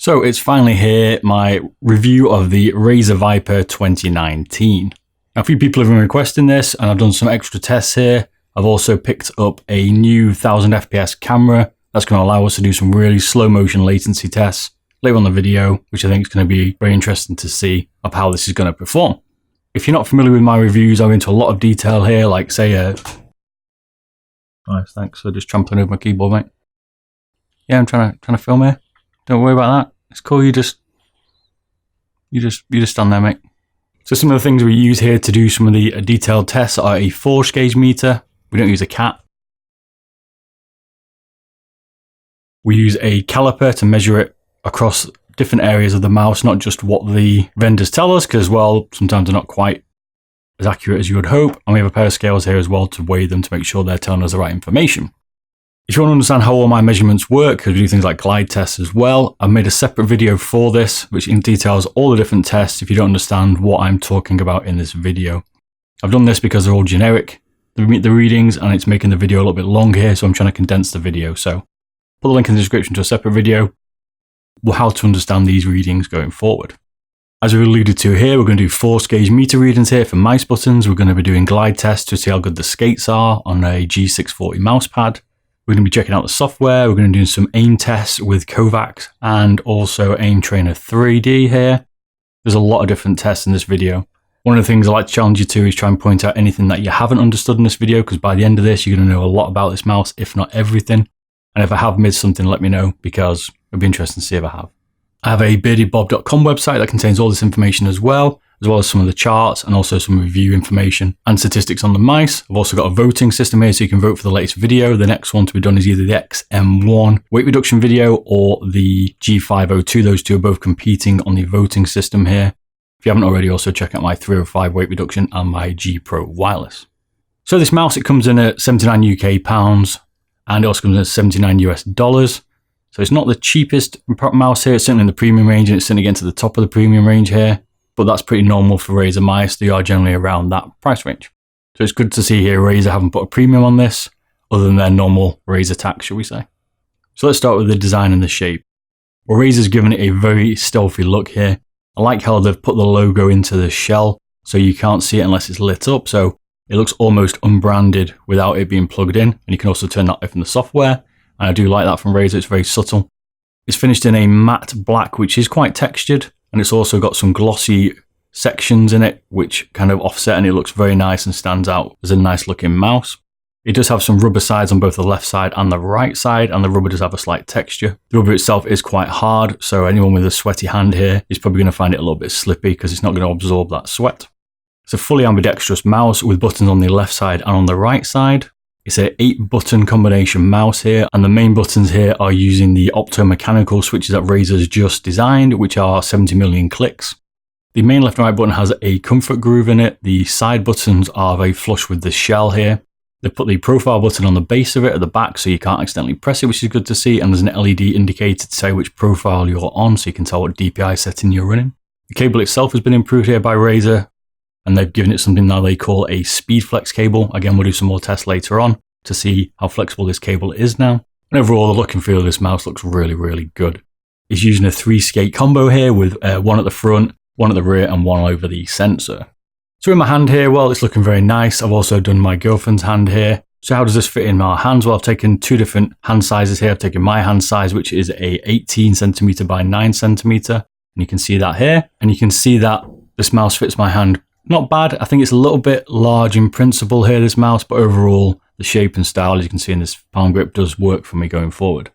So it's finally here, my review of the Razer Viper 2019. Now, a few people have been requesting this, and I've done some extra tests here. I've also picked up a new 1000 FPS camera that's going to allow us to do some really slow motion latency tests later on the video, which I think is going to be very interesting to see of how this is going to perform. If you're not familiar with my reviews, I'll go into a lot of detail here, like say nice, thanks for just trampling over my keyboard, mate. Yeah, I'm trying to film here. Don't worry about that. It's cool. You just stand there, mate. So some of the things we use here to do some of the detailed tests are a force gauge meter. We don't use a cat. We use a caliper to measure it across different areas of the mouse, not just what the vendors tell us, because, well, sometimes they're not quite as accurate as you would hope. And we have a pair of scales here as well to weigh them to make sure they're telling us the right information. If you want to understand how all my measurements work, because we do things like glide tests as well, I've made a separate video for this, which details all the different tests if you don't understand what I'm talking about in this video. I've done this because they're all generic, the readings, and it's making the video a little bit long here, so I'm trying to condense the video. So put the link in the description to a separate video, how to understand these readings going forward. As we alluded to here, we're going to do force gauge meter readings here for mouse buttons. We're going to be doing glide tests to see how good the skates are on a G640 mousepad. We're going to be checking out the software. We're going to do some aim tests with Kovaac and also Aim Trainer 3D here. There's a lot of different tests in this video. One of the things I like to challenge you to is try and point out anything that you haven't understood in this video, because by the end of this, you're going to know a lot about this mouse, if not everything. And if I have missed something, let me know, because it'll be interesting to see if I have. I have a beardedbob.com website that contains all this information as well as some of the charts and also some review information and statistics on the mice. I've also got a voting system here so you can vote for the latest video. The next one to be done is either the XM1 weight reduction video or the G502. Those two are both competing on the voting system here. If you haven't already, also check out my 305 weight reduction and my G Pro wireless. So this mouse, it comes in at 79 UK pounds and it also comes in at 79 US dollars. So it's not the cheapest mouse here. It's certainly in the premium range, and it's certainly getting to the top of the premium range here. But that's pretty normal for Razer mice. They are generally around that price range. So it's good to see here Razer haven't put a premium on this, other than their normal Razer tax, shall we say. So let's start with the design and the shape. Well, Razer's given it a very stealthy look here. I like how they've put the logo into the shell, so you can't see it unless it's lit up. So it looks almost unbranded without it being plugged in. And you can also turn that off in the software. And I do like that from Razer. It's very subtle. It's finished in a matte black, which is quite textured. And it's also got some glossy sections in it, which kind of offset, and it looks very nice and stands out as a nice looking mouse. It does have some rubber sides on both the left side and the right side, and the rubber does have a slight texture. The rubber itself is quite hard, so anyone with a sweaty hand here is probably going to find it a little bit slippy because it's not going to absorb that sweat. It's a fully ambidextrous mouse with buttons on the left side and on the right side. It's an 8-button combination mouse here, and the main buttons here are using the optomechanical switches that Razer's just designed, which are 70 million clicks. The main left and right button has a comfort groove in it. The side buttons are very flush with the shell here. They put the profile button on the base of it at the back so you can't accidentally press it, which is good to see, and there's an LED indicator to say which profile you're on so you can tell what DPI setting you're running. The cable itself has been improved here by Razer, and they've given it something now they call a SpeedFlex cable. Again, we'll do some more tests later on to see how flexible this cable is now. And overall, the look and feel of this mouse looks really, really good. It's using a 3-skate combo here with one at the front, one at the rear, and one over the sensor. So in my hand here, well, it's looking very nice. I've also done my girlfriend's hand here. So how does this fit in my hands? Well, I've taken two different hand sizes here. I've taken my hand size, which is a 18 centimeter by 9 centimeter. And you can see that here. And you can see that this mouse fits my hand not bad. I think it's a little bit large in principle here, this mouse, but overall, the shape and style, as you can see in this palm grip, does work for me going forward.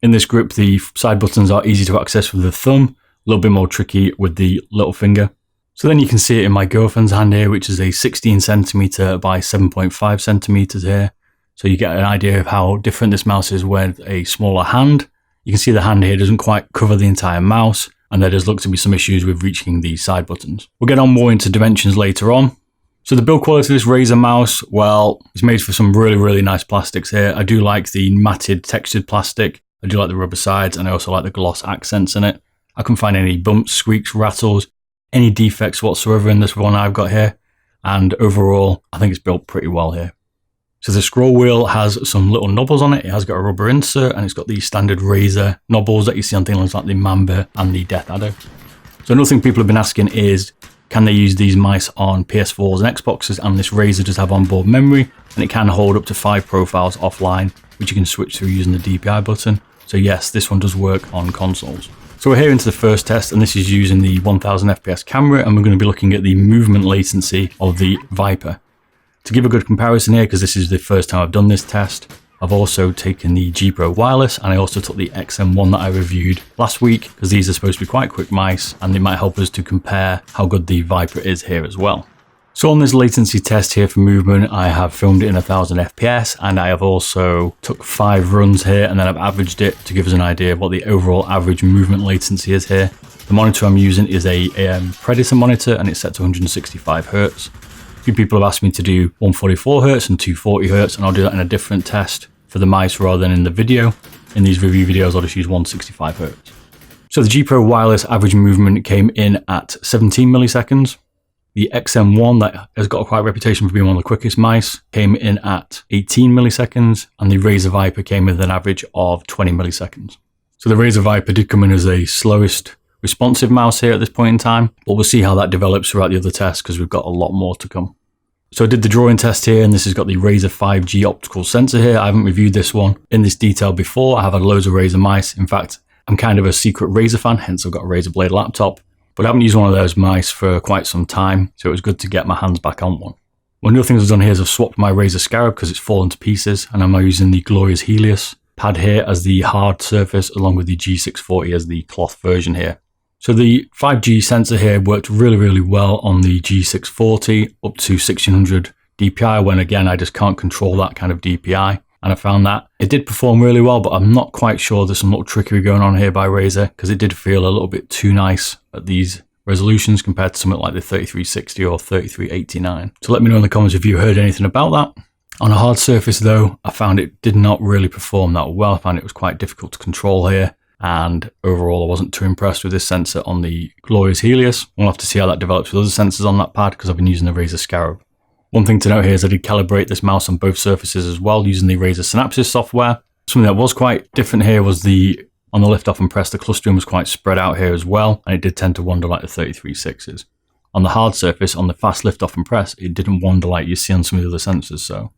In this grip, the side buttons are easy to access with the thumb, a little bit more tricky with the little finger. So then you can see it in my girlfriend's hand here, which is a 16 centimeter by 7.5 centimeters here. So you get an idea of how different this mouse is with a smaller hand. You can see the hand here doesn't quite cover the entire mouse, and there does look to be some issues with reaching the side buttons. We'll get on more into dimensions later on. So the build quality of this Razer mouse, well, it's made for some really, really nice plastics here. I do like the matted textured plastic. I do like the rubber sides, and I also like the gloss accents in it. I couldn't find any bumps, squeaks, rattles, any defects whatsoever in this one I've got here. And overall, I think it's built pretty well here. So the scroll wheel has some little knobbles on it. It has got a rubber insert, and it's got the standard Razer knobbles that you see on things like the Mamba and the Death Adder. So another thing people have been asking is, can they use these mice on PS4s and Xboxes? And this Razer does have onboard memory, and it can hold up to 5 profiles offline, which you can switch through using the DPI button. So yes, this one does work on consoles. So we're here into the first test, and this is using the 1000 FPS camera, and we're going to be looking at the movement latency of the Viper. To give a good comparison here, because this is the first time I've done this test, I've also taken the G Pro wireless, and I also took the XM1 that I reviewed last week, because these are supposed to be quite quick mice, and they might help us to compare how good the Viper is here as well. So on this latency test here for movement, I have filmed it in 1000 FPS, and I have also took 5 runs here, and then I've averaged it to give us an idea of what the overall average movement latency is here. The monitor I'm using is a Predator monitor, and it's set to 165 Hz. A few people have asked me to do 144 Hz and 240 Hz, and I'll do that in a different test for the mice rather than in the video. In these review videos, I'll just use 165 Hz. So the G Pro wireless average movement came in at 17 milliseconds. The XM1, that has got quite a reputation for being one of the quickest mice, came in at 18 milliseconds, and the Razer Viper came with an average of 20 milliseconds. So the Razer Viper did come in as the slowest responsive mouse here at this point in time, but we'll see how that develops throughout the other tests, because we've got a lot more to come. So I did the drawing test here, and this has got the Razer 5G optical sensor here. I haven't reviewed this one in this detail before. I have had loads of Razer mice. In fact, I'm kind of a secret Razer fan, hence I've got a Razer Blade laptop, but I haven't used one of those mice for quite some time, so it was good to get my hands back on one. One of the other things I've done here is I've swapped my Razer Scarab because it's fallen to pieces, and I'm now using the Glorious Helios pad here as the hard surface, along with the G640 as the cloth version here. So the 5G sensor here worked really, really well on the G640 up to 1600 DPI, when again, I just can't control that kind of DPI. And I found that it did perform really well, but I'm not quite sure there's some little trickery going on here by Razer, because it did feel a little bit too nice at these resolutions compared to something like the 3360 or 3389. So let me know in the comments if you heard anything about that. On a hard surface though, I found it did not really perform that well. I found it was quite difficult to control here. And overall, I wasn't too impressed with this sensor on the Glorious Helios. We'll have to see how that develops with other sensors on that pad, because I've been using the Razer Scarab. One thing to note here is I did calibrate this mouse on both surfaces as well using the Razer Synapsys software. Something that was quite different here was on the lift off and press, the clustering was quite spread out here as well, and it did tend to wander like the 33.6s. On the hard surface, on the fast lift off and press, it didn't wander like you see on some of the other sensors. So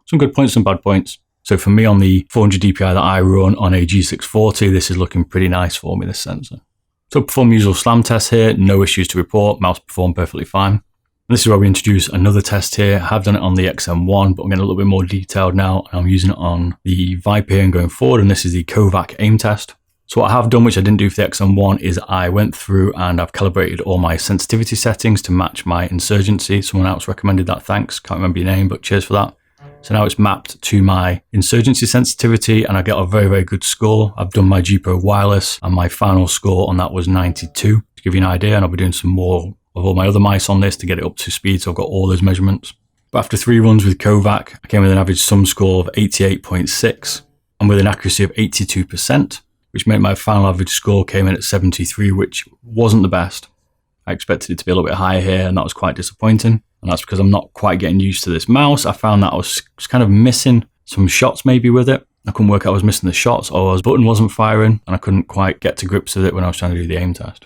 some good points, some bad points. So for me, on the 400 DPI that I run on a G640, this is looking pretty nice for me, this sensor. So perform the usual SLAM test here, no issues to report, mouse performed perfectly fine. And this is where we introduce another test here. I have done it on the XM1, but I'm getting a little bit more detailed now. I'm using it on the Viper here and going forward, and this is the Kovaac Aim Test. So what I have done, which I didn't do for the XM1, is I went through and I've calibrated all my sensitivity settings to match my Insurgency. Someone else recommended that, thanks. Can't remember your name, but cheers for that. So now it's mapped to my Insurgency sensitivity, and I get a very, very good score. I've done my G Pro wireless, and my final score on that was 92, to give you an idea. And I'll be doing some more of all my other mice on this to get it up to speed, so I've got all those measurements. But after 3 runs with Kovaac, I came with an average sum score of 88.6, and with an accuracy of 82%, which meant my final average score came in at 73, which wasn't the best. I expected it to be a little bit higher here, and that was quite disappointing. And that's because I'm not quite getting used to this mouse. I found that I was kind of missing some shots maybe with it. I couldn't work out I was missing the shots, or his button wasn't firing, and I couldn't quite get to grips with it when I was trying to do the aim test.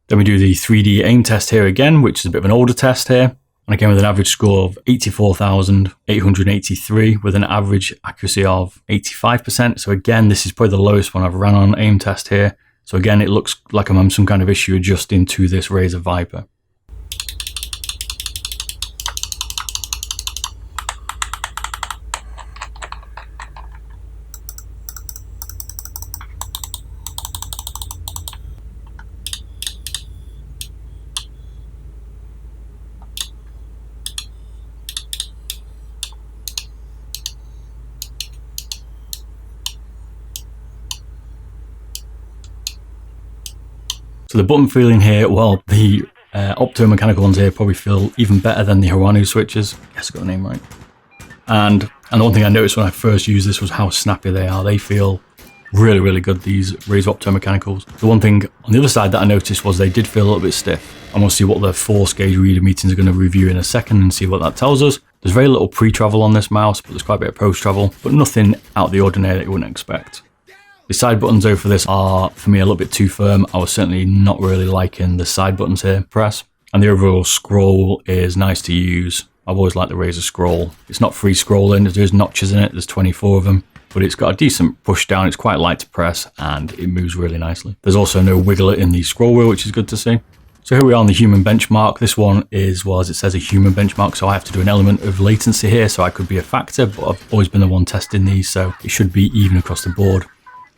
Then we do the 3D aim test here again, which is a bit of an older test here. And I came with an average score of 84,883 with an average accuracy of 85%. So again, this is probably the lowest one I've ran on aim test here. So again, it looks like I'm having some kind of issue adjusting to this Razer Viper. So the button feeling here, well, the optomechanical ones here probably feel even better than the Hiranu switches. Yes, I got the name right. And the one thing I noticed when I first used this was how snappy they are. They feel really, really good, these Razer optomechanicals. The one thing on the other side that I noticed was they did feel a little bit stiff. And we'll see what the force gauge reader meetings are going to review in a second and see what that tells us. There's very little pre-travel on this mouse, but there's quite a bit of post-travel, but nothing out of the ordinary that you wouldn't expect. The side buttons though for this are, for me, a little bit too firm. I was certainly not really liking the side buttons here, press. And the overall scroll is nice to use. I've always liked the Razer scroll. It's not free scrolling, there's notches in it, there's 24 of them. But it's got a decent push down, it's quite light to press, and it moves really nicely. There's also no wiggler in the scroll wheel, which is good to see. So here we are on the human benchmark. This one is, well, as it says, a human benchmark, so I have to do an element of latency here, so I could be a factor, but I've always been the one testing these, so it should be even across the board.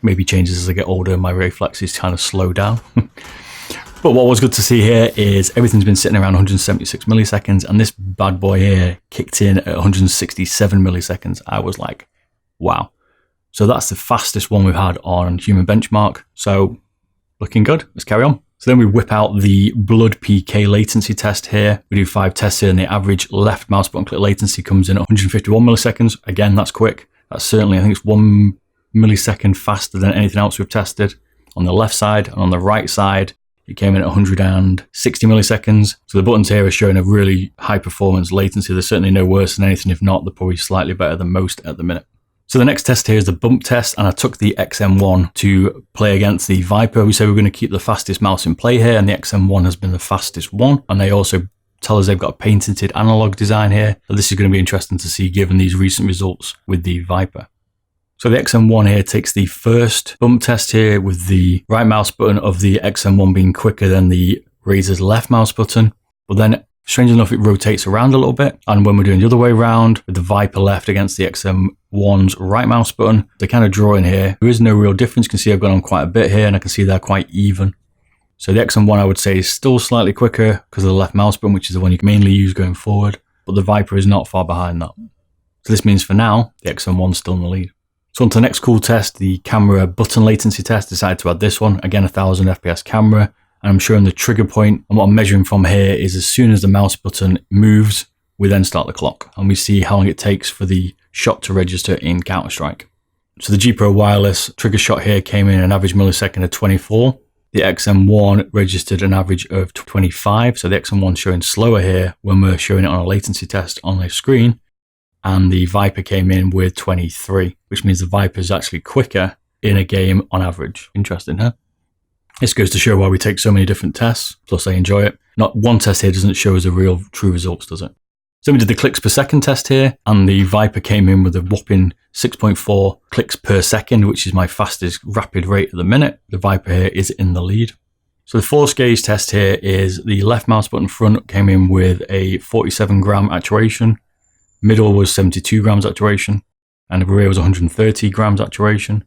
Maybe changes as I get older, my reflexes kind of slow down. But what was good to see here is everything's been sitting around 176 milliseconds, and this bad boy here kicked in at 167 milliseconds. I was like, wow. So that's the fastest one we've had on human benchmark. So looking good. Let's carry on. So then we whip out the blood PK latency test here. We do 5 tests here, and the average left mouse button click latency comes in at 151 milliseconds. Again, that's quick. That's certainly, I think it's 1 millisecond faster than anything else we've tested. On the left side and on the right side, it came in at 160 milliseconds. So the buttons here are showing a really high performance latency. They're certainly no worse than anything. If not, they're probably slightly better than most at the minute. So the next test here is the bump test, and I took the XM1 to play against the Viper. We say we're going to keep the fastest mouse in play here, and the XM1 has been the fastest one. And they also tell us they've got a patented analog design here. So this is going to be interesting to see given these recent results with the Viper. So the XM1 here takes the first bump test here with the right mouse button of the XM1 being quicker than the Razer's left mouse button. But then, strange enough, it rotates around a little bit. And when we're doing the other way around, with the Viper left against the XM1's right mouse button, they kind of draw in here. There is no real difference. You can see I've gone on quite a bit here, and I can see they're quite even. So the XM1, I would say, is still slightly quicker because of the left mouse button, which is the one you can mainly use going forward. But the Viper is not far behind that. So this means for now, the XM1's still in the lead. So on to the next cool test, the camera button latency test. Decided to add this one. Again, 1000 FPS camera. And I'm showing the trigger point. And what I'm measuring from here is as soon as the mouse button moves, we then start the clock. And we see how long it takes for the shot to register in Counter-Strike. So the G Pro wireless trigger shot here came in an average millisecond of 24. The XM1 registered an average of 25. So the XM1 showing slower here when we're showing it on a latency test on the screen. And the Viper came in with 23, which means the Viper is actually quicker in a game on average. Interesting, huh? This goes to show why we take so many different tests, plus I enjoy it. Not one test here doesn't show us the real true results, does it? So we did the clicks per second test here, and the Viper came in with a whopping 6.4 clicks per second, which is my fastest rapid rate at the minute. The Viper here is in the lead. So the force gauge test here is the left mouse button front came in with a 47 gram actuation. Middle was 72 grams actuation, and the rear was 130 grams actuation.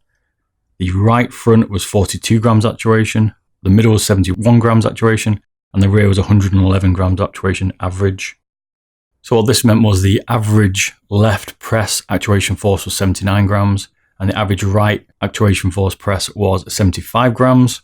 The right front was 42 grams actuation, the middle was 71 grams actuation, and the rear was 111 grams actuation average. So what this meant was the average left press actuation force was 79 grams, and the average right actuation force press was 75 grams.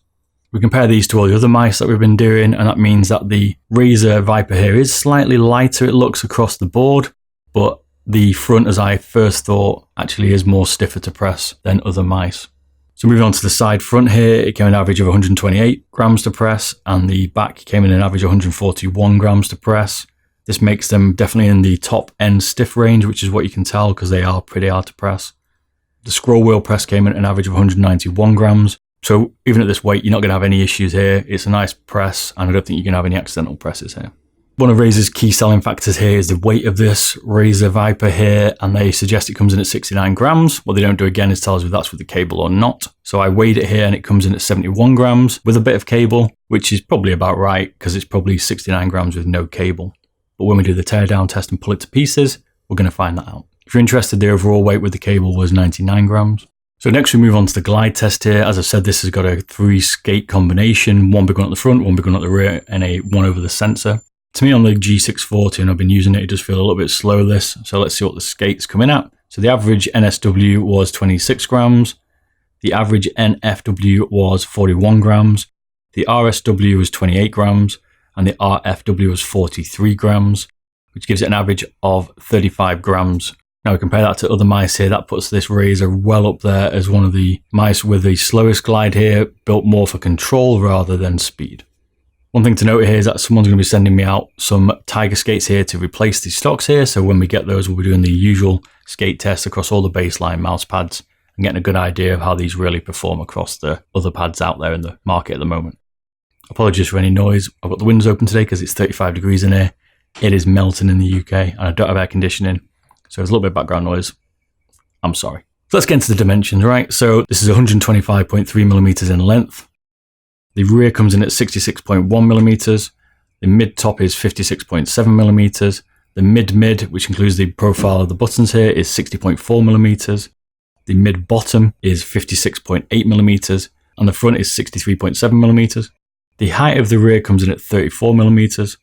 We compare these to all the other mice that we've been doing, and that means that the Razer Viper here is slightly lighter, it looks, across the board. But the front, as I first thought, actually is more stiffer to press than other mice. So moving on to the side front here, it came in an average of 128 grams to press, and the back came in an average of 141 grams to press. This makes them definitely in the top end stiff range, which is what you can tell because they are pretty hard to press. The scroll wheel press came in an average of 191 grams. So even at this weight, you're not going to have any issues here. It's a nice press, and I don't think you're going to have any accidental presses here. One of Razer's key selling factors here is the weight of this Razer Viper here, and they suggest it comes in at 69 grams. What they don't do again is tell us if that's with the cable or not. So I weighed it here and it comes in at 71 grams with a bit of cable, which is probably about right because it's probably 69 grams with no cable. But when we do the teardown test and pull it to pieces, we're going to find that out. If you're interested, the overall weight with the cable was 99 grams. So next we move on to the glide test here. As I said, this has got a 3 skate combination, one big one at the front, one big one at the rear, and a one over the sensor. To me on the G640, and I've been using it, it does feel a little bit slow this. So let's see what the skate's coming at. So the average NSW was 26 grams. The average NFW was 41 grams. The RSW was 28 grams. And the RFW was 43 grams, which gives it an average of 35 grams. Now we compare that to other mice here, that puts this Razer well up there as one of the mice with the slowest glide here, built more for control rather than speed. One thing to note here is that someone's going to be sending me out some Tiger skates here to replace these stocks here. So when we get those, we'll be doing the usual skate test across all the baseline mouse pads and getting a good idea of how these really perform across the other pads out there in the market at the moment. Apologies for any noise. I've got the windows open today because it's 35 degrees in here. It is melting in the UK and I don't have air conditioning. So there's a little bit of background noise. I'm sorry. So let's get into the dimensions, right? So this is 125.3 millimeters in length. The rear comes in at 66.1 millimeters. The mid top is 56.7 millimeters. The mid, which includes the profile of the buttons here, is 60.4 millimeters. The mid bottom is 56.8 millimeters. And the front is 63.7 millimeters. The height of the rear comes in at 34 millimeters.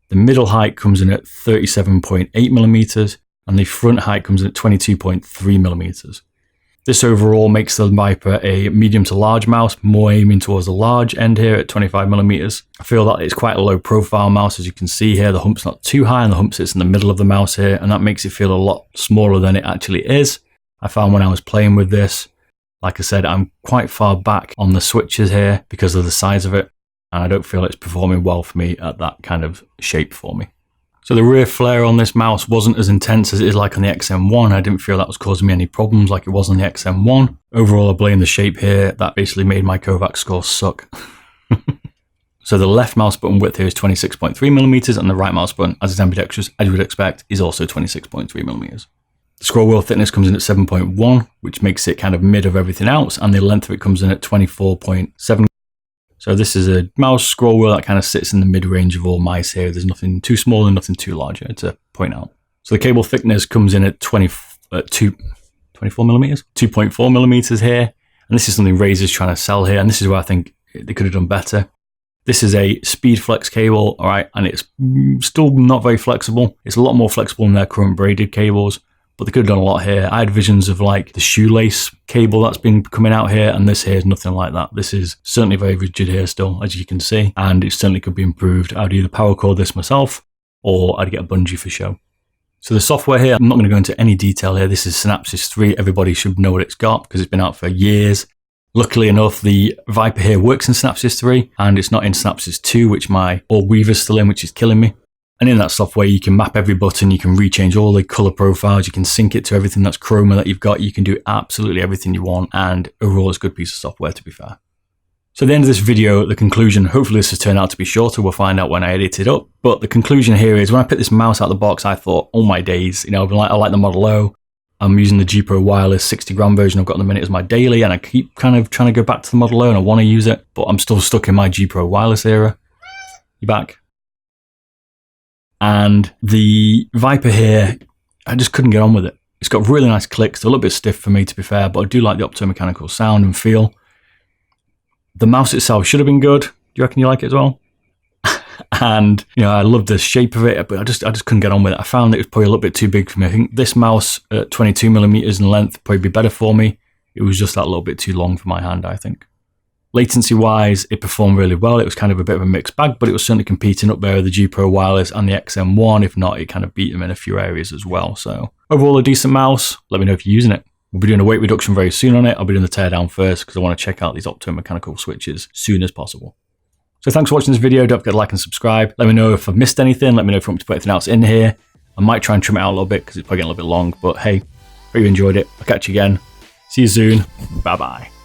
The middle height comes in at 37.8 millimeters. And the front height comes in at 22.3 millimeters. This overall makes the Viper a medium to large mouse, more aiming towards the large end here at 25 millimeters. I feel that it's quite a low profile mouse. As you can see here, the hump's not too high and the hump sits in the middle of the mouse here, and that makes it feel a lot smaller than it actually is. I found when I was playing with this, like I said, I'm quite far back on the switches here because of the size of it, and I don't feel it's performing well for me at that kind of shape for me. So the rear flare on this mouse wasn't as intense as it is like on the XM1. I didn't feel that was causing me any problems like it was on the XM1. Overall, I blame the shape here. That basically made my Kovaac score suck. So the left mouse button width here is 26.3 millimeters, and the right mouse button, as is ambidextrous, as you would expect, is also 26.3 millimeters. The scroll wheel thickness comes in at 7.1, which makes it kind of mid of everything else, and the length of it comes in at 24.7. So this is a mouse scroll wheel that kind of sits in the mid-range of all mice here. There's nothing too small and nothing too large here to point out. So the cable thickness comes in at 24 millimeters, 2.4 millimeters here. And this is something Razer's trying to sell here. And this is where I think they could have done better. This is a speed flex cable, all right, and it's still not very flexible. It's a lot more flexible than their current braided cables, but they could have done a lot here. I had visions of like the shoelace cable that's been coming out here, and this here is nothing like that. This is certainly very rigid here still, as you can see, and it certainly could be improved. I'd either power cord this myself, or I'd get a bungee for show. So the software here, I'm not going to go into any detail here. This is Synapsys 3. Everybody should know what it's got because it's been out for years. Luckily enough, the Viper here works in Synapsys 3, and it's not in Synapsys 2, which my old Weaver's still in, which is killing me. And in that software, you can map every button, you can rechange all the color profiles, you can sync it to everything that's chroma that you've got, you can do absolutely everything you want, and overall it's a good piece of software, to be fair. So at the end of this video, the conclusion, hopefully this has turned out to be shorter, we'll find out when I edit it up, but the conclusion here is when I picked this mouse out of the box, I thought, oh my days, you know, I like the Model O, I'm using the G Pro Wireless 60 gram version I've got in the minute as my daily, and I keep kind of trying to go back to the Model O and I want to use it, but I'm still stuck in my G Pro Wireless era. You back? And the Viper here, I just couldn't get on with it. It's got really nice clicks. They're a little bit stiff for me, to be fair, but I do like the optomechanical sound and feel. The mouse itself should have been good. Do you reckon you like it as well? And, you know, I love the shape of it, but I just couldn't get on with it. I found it was probably a little bit too big for me. I think this mouse at 22 millimeters in length probably be better for me. It was just that little bit too long for my hand, I think. Latency wise, it performed really well. It was kind of a bit of a mixed bag, but it was certainly competing up there with the G Pro Wireless and the XM1. If not, it kind of beat them in a few areas as well. So overall, a decent mouse. Let me know if you're using it. We'll be doing a weight reduction very soon on it. I'll be doing the teardown first because I want to check out these optomechanical switches as soon as possible. So thanks for watching this video. Don't forget to like and subscribe. Let me know if I've missed anything. Let me know if you want me to put anything else in here. I might try and trim it out a little bit because it's probably getting a little bit long, but hey, hope you enjoyed it. I'll catch you again. See you soon. Bye-bye.